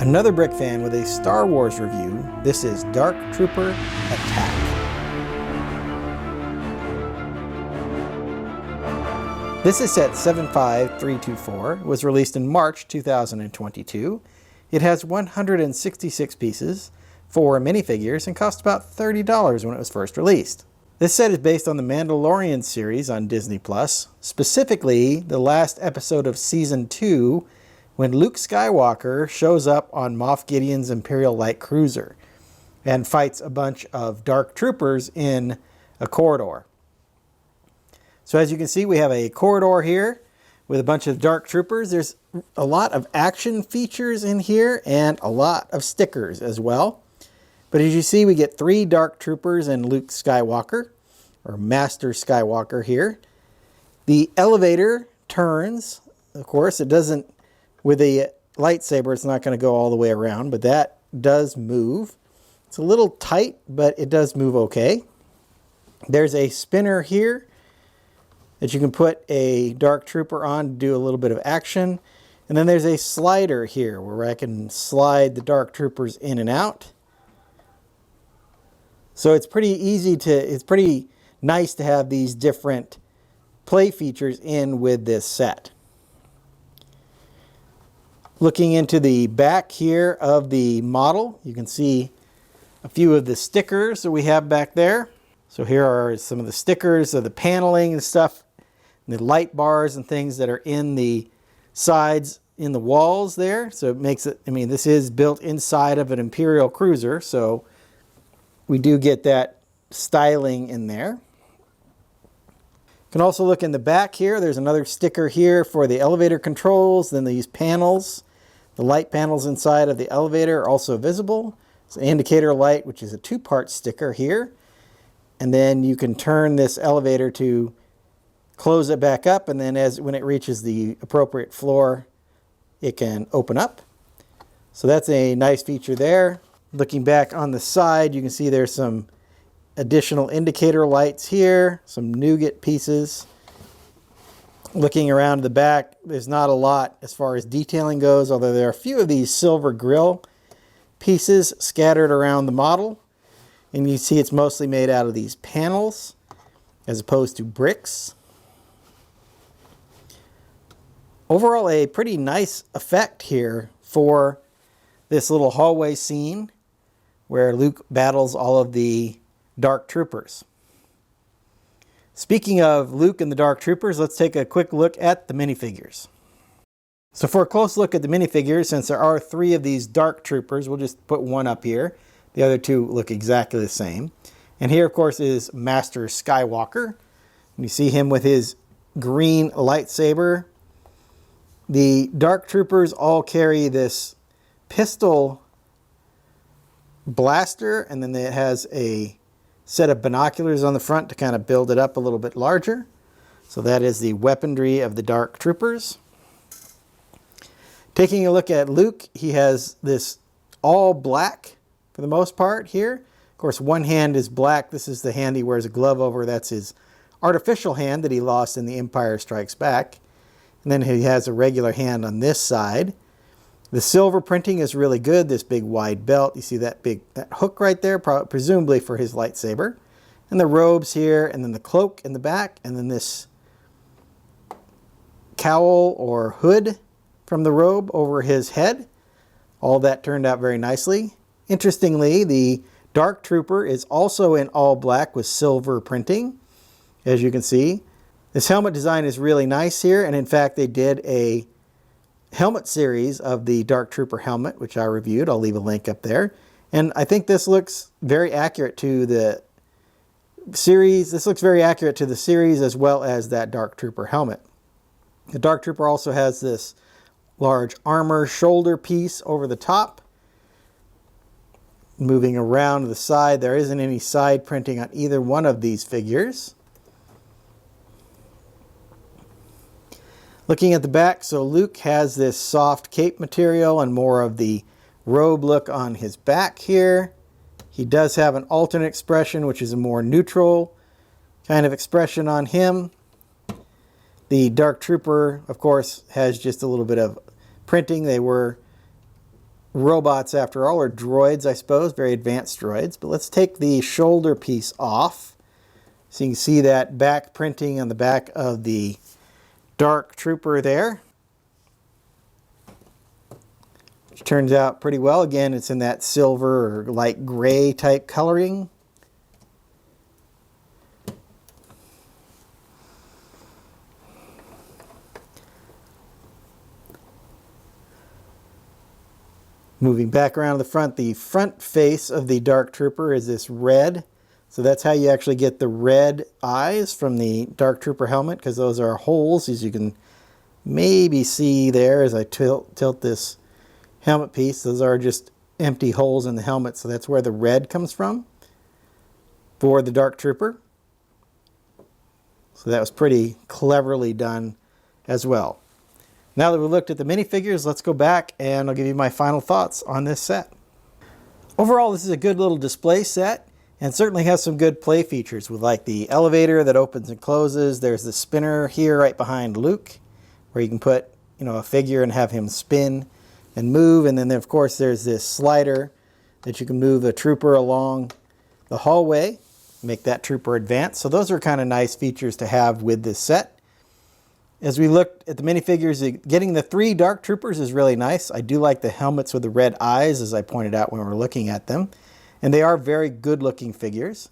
Another Brick fan with a Star Wars review. This is Dark Trooper Attack. This is set 75324. It was released in March 2022. It has 166 pieces, 4 minifigures, and cost about $30 when it was first released. This set is based on the Mandalorian series on Disney+, specifically the last episode of Season 2, when Luke Skywalker shows up on Moff Gideon's Imperial Light Cruiser and fights a bunch of Dark Troopers in a corridor. So as you can see, we have a corridor here with a bunch of Dark Troopers. There's a lot of action features in here and a lot of stickers as well. But as you see, we get 3 Dark Troopers and Luke Skywalker, or Master Skywalker here. The elevator turns, of course. It doesn't, with a lightsaber, it's not going to go all the way around, but that does move. It's a little tight, but it does move okay. There's a spinner here that you can put a Dark Trooper on to do a little bit of action. And then there's a slider here where I can slide the Dark Troopers in and out. So it's pretty nice to have these different play features in with this set. Looking into the back here of the model, you can see a few of the stickers that we have back there. So here are some of the stickers of the paneling and stuff, and the light bars and things that are in the sides, in the walls there. So it makes it, this is built inside of an Imperial cruiser, so we do get that styling in there. You can also look in the back here. There's another sticker here for the elevator controls. Then these panels, the light panels inside of the elevator are also visible. It's an indicator light, which is a 2-part sticker here. And then you can turn this elevator to close it back up, and then when it reaches the appropriate floor, it can open up. So that's a nice feature there. Looking back on the side, you can see there's some additional indicator lights here, some nougat pieces. Looking around the back, there's not a lot as far as detailing goes, although there are a few of these silver grill pieces scattered around the model. And you see it's mostly made out of these panels as opposed to bricks. Overall, a pretty nice effect here for this little hallway scene where Luke battles all of the Dark Troopers. Speaking of Luke and the Dark Troopers, let's take a quick look at the minifigures. So for a close look at the minifigures, since there are 3 of these Dark Troopers, we'll just put one up here. The other 2 look exactly the same. And here, of course, is Master Skywalker. You see him with his green lightsaber. The Dark Troopers all carry this pistol blaster, and then it has a set of binoculars on the front to kind of build it up a little bit larger. So that is the weaponry of the Dark Troopers. Taking a look at Luke, he has this all black for the most part here. Of course, one hand is black. This is the hand he wears a glove over. That's his artificial hand that he lost in The Empire Strikes Back. And then he has a regular hand on this side. The silver printing is really good, this big wide belt. You see that hook right there, presumably for his lightsaber. And the robes here, and then the cloak in the back, and then this cowl or hood from the robe over his head. All that turned out very nicely. Interestingly, the Dark Trooper is also in all black with silver printing, as you can see. This helmet design is really nice here, and in fact they did a helmet series of the Dark Trooper helmet, which I reviewed. I'll leave a link up there. And I think this looks very accurate to the series. This looks very accurate to the series as well as that Dark Trooper helmet. The Dark Trooper also has this large armor shoulder piece over the top. Moving around to the side, there isn't any side printing on either one of these figures. Looking at the back, so Luke has this soft cape material and more of the robe look on his back here. He does have an alternate expression, which is a more neutral kind of expression on him. The Dark Trooper, of course, has just a little bit of printing. They were robots after all, or droids, I suppose, very advanced droids. But let's take the shoulder piece off. So you can see that back printing on the back of the Dark Trooper there. Which turns out pretty well. Again, it's in that silver or light gray type coloring. Moving back around to the front face of the Dark Trooper is this red. So that's how you actually get the red eyes from the Dark Trooper helmet, because those are holes, as you can maybe see there as I tilt this helmet piece. Those are just empty holes in the helmet, so that's where the red comes from for the Dark Trooper. So that was pretty cleverly done as well. Now that we've looked at the minifigures, let's go back and I'll give you my final thoughts on this set. Overall, this is a good little display set and certainly has some good play features with like the elevator that opens and closes. There's the spinner here right behind Luke where you can put, a figure and have him spin and move. And then of course there's this slider that you can move a trooper along the hallway, make that trooper advance. So those are kind of nice features to have with this set. As we looked at the minifigures, getting the 3 Dark Troopers is really nice. I do like the helmets with the red eyes, as I pointed out when we were looking at them. And they are very good looking figures.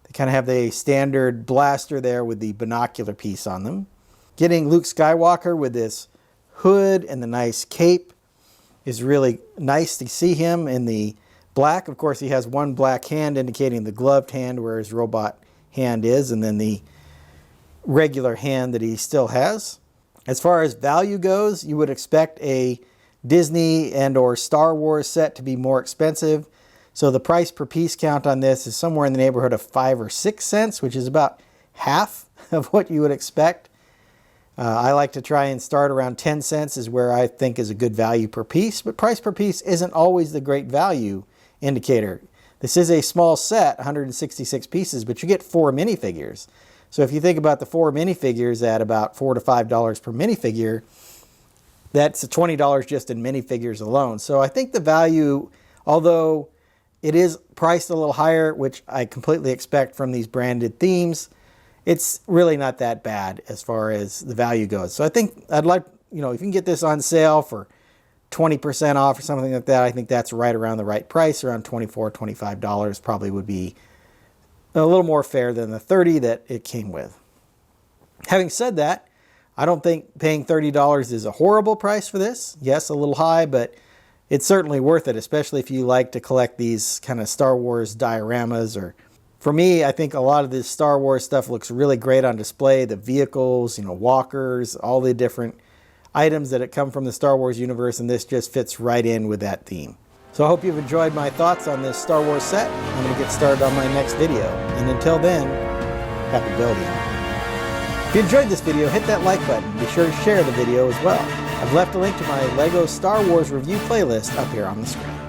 They kind of have the standard blaster there with the binocular piece on them. Getting Luke Skywalker with this hood and the nice cape is really nice to see him in the black. Of course, he has one black hand indicating the gloved hand where his robot hand is, and then the regular hand that he still has. As far as value goes, you would expect a Disney and or Star Wars set to be more expensive. So the price per piece count on this is somewhere in the neighborhood of 5 or 6 cents, which is about half of what you would expect. I like to try and start around 10 cents is where I think is a good value per piece, but price per piece isn't always the great value indicator. This is a small set, 166 pieces, but you get 4 minifigures. So if you think about the 4 minifigures at about $4 to $5 per minifigure, that's $20 just in minifigures alone. So I think the value, although it is priced a little higher, which I completely expect from these branded themes, it's really not that bad as far as the value goes. So I think I'd like, if you can get this on sale for 20% off or something like that, I think that's right around the right price. Around $24, $25 probably would be a little more fair than the $30 that it came with. Having said that, I don't think paying $30 is a horrible price for this. Yes, a little high, but it's certainly worth it, especially if you like to collect these kind of Star Wars dioramas. Or for me, I think a lot of this Star Wars stuff looks really great on display. The vehicles, walkers, all the different items that come from the Star Wars universe, and this just fits right in with that theme. So I hope you've enjoyed my thoughts on this Star Wars set. I'm going to get started on my next video. And until then, happy building. If you enjoyed this video, hit that like button. Be sure to share the video as well. I've left a link to my LEGO Star Wars review playlist up here on the screen.